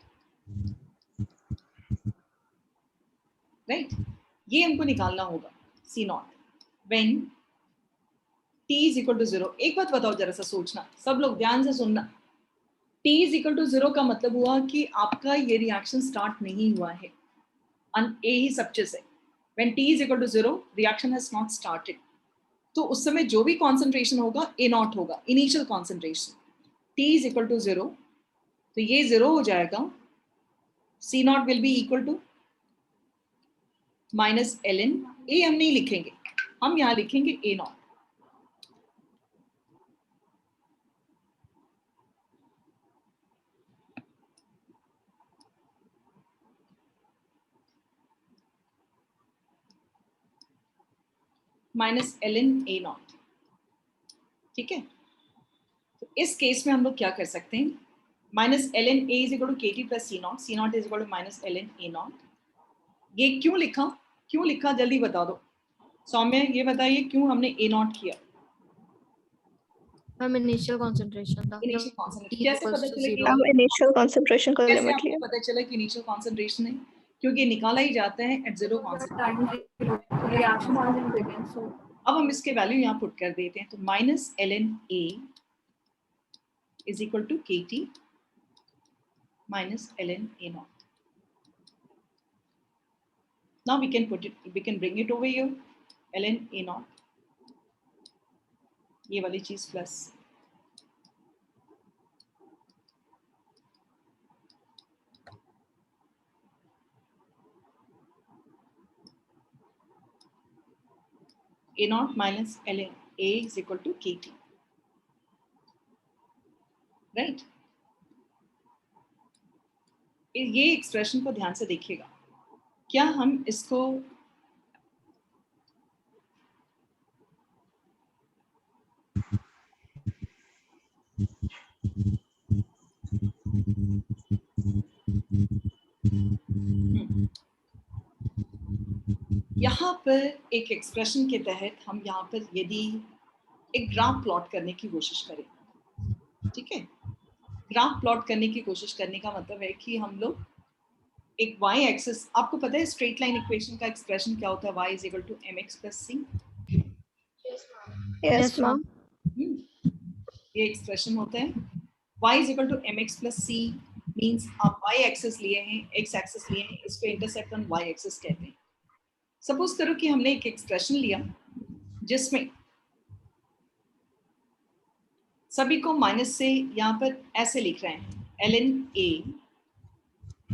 Right, ये हमको निकालना होगा c naught when t is equal to 0. एक बात बताओ, जरा सा सोचना, सब लोग ध्यान से सुनना. t is equal to 0 का मतलब हुआ कि आपका ये रिएक्शन स्टार्ट नहीं हुआ है. ए ही सब चीज है. When t is equal to 0, reaction has not started. तो उस समय जो भी कॉन्सेंट्रेशन होगा ए नॉट होगा, initial concentration. t is equal to 0, तो ये 0 हो जाएगा. c naught will be equal to minus ln a. हम नहीं लिखेंगे, हम यहाँ लिखेंगे a naught. Minus ln a naught. ठीक है, तो इस केस में हम लोग क्या कर सकते हैं? Minus ln a is equal to kt plus c naught. c naught is equal to minus ln a naught. ये क्यों लिखा जल्दी बता दो. सौम्य ये बताइए क्यों हमने a नॉट किया? मैम इनिशियल कंसंट्रेशन था. Initial concentration. कैसे पता चला कि हम initial concentration का कैसे limit आपको लिया. पता चला कि इनिशियल कॉन्सेंट्रेशन है? क्योंकि निकाला ही जाता है एट 0 कॉन्सेंट्रेशन. अब हम इसके वैल्यू यहाँ पुट कर देते हैं. तो minus ln a is equal to kt minus ln a naught. Now we can bring it over here. ln a naught, ये वाली चीज plus a naught minus ln a is equal to kt. Right, ये एक्सप्रेशन को ध्यान से देखिएगा. क्या हम इसको यहाँ पर एक एक्सप्रेशन के तहत हम यहाँ पर यदि एक ग्राफ प्लॉट करने की कोशिश करें, ठीक है, ग्राफ प्लॉट करने की कोशिश करने का मतलब है कि हम लोग एक y एक्सिस, आपको पता है स्ट्रेट लाइन इक्वेशन का एक्सप्रेशन क्या होता है? y is equal to mx plus c. Yes, ma'am. ये एक्सप्रेशन होता है. y is equal to mx plus c means आप y एक्सिस लिए हैं, x एक्सिस लिए हैं, इसको इंटरसेप्ट ऑन y एक्सिस कहते हैं. सपोज करो कि हमने एक एक्सप्रेशन लिया जिसमें सभी को माइनस से यहाँ पर ऐसे लिख रहे हैं, ln a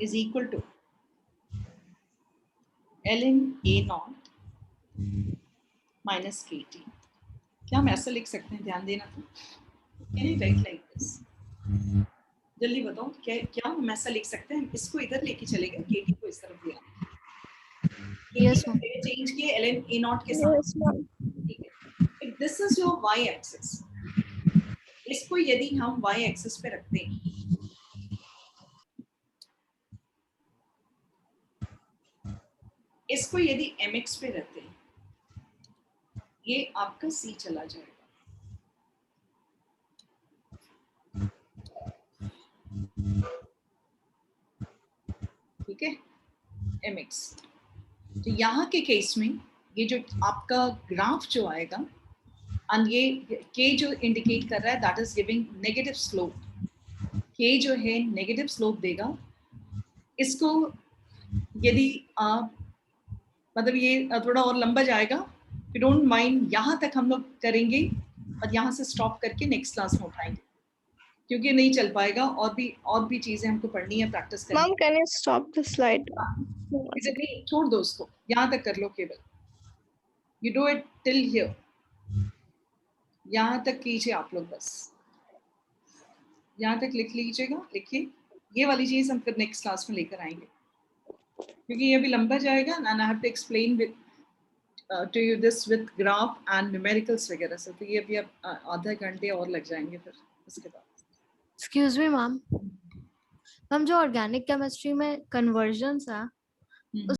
is equal to ln a naught minus kt. क्या हम ऐसा लिख सकते हैं? ध्यान देना. तो can you right like this? जल्दी बताओ, क्या हम ऐसा लिख सकते हैं? इसको इधर लेके चलेगा, kt को इस तरफ लिया. Yes, ma'am. चेंज किए ln a naught के साथ. Yes, ma'am. ठीक है, this is your y axis. इसको यदि हम y एक्सिस पे रखते हैं, इसको यदि mx पे रखते हैं, ये आपका c चला जाएगा. ठीक है, mx. तो यहाँ के केस में ये जो आपका ग्राफ जो आएगा, और ये k जो इंडिकेट कर रहा है that is giving negative slope. k जो है नेगेटिव स्लोप देगा. इसको यदि आप मतलब ये थोड़ा और लंबा जाएगा, यू डोंट माइंड, यहाँ तक हम लोग करेंगे और यहाँ से स्टॉप करके नेक्स्ट क्लास में उठाएंगे, क्योंकि नहीं चल पाएगा, और भी चीजें हमको पढ़नी है, प्रैक्टिस करनी Mom, can you stop the slide? है। नहीं, छोड़ दो उसको, यहाँ तक कर लो केवल, you do it till here, यहाँ तक कीजिए आप लोग, बस यहाँ तक लिख लीजिएगा, लिखिए। ये वाली चीज हम फिर नेक्स्ट क्लास में लेकर आएंगे, क्योंकि ये भी लंबा जाएगा and I have to explain with to you this with graph and numericals वगैरह से, तो ये भी अब आधा घंटे और लग जाएंगे फिर उसके बाद। एक्सक्यूज मी मैम, मैम जो ऑर्गेनिक केमिस्ट्री में कन्वर्जन्स है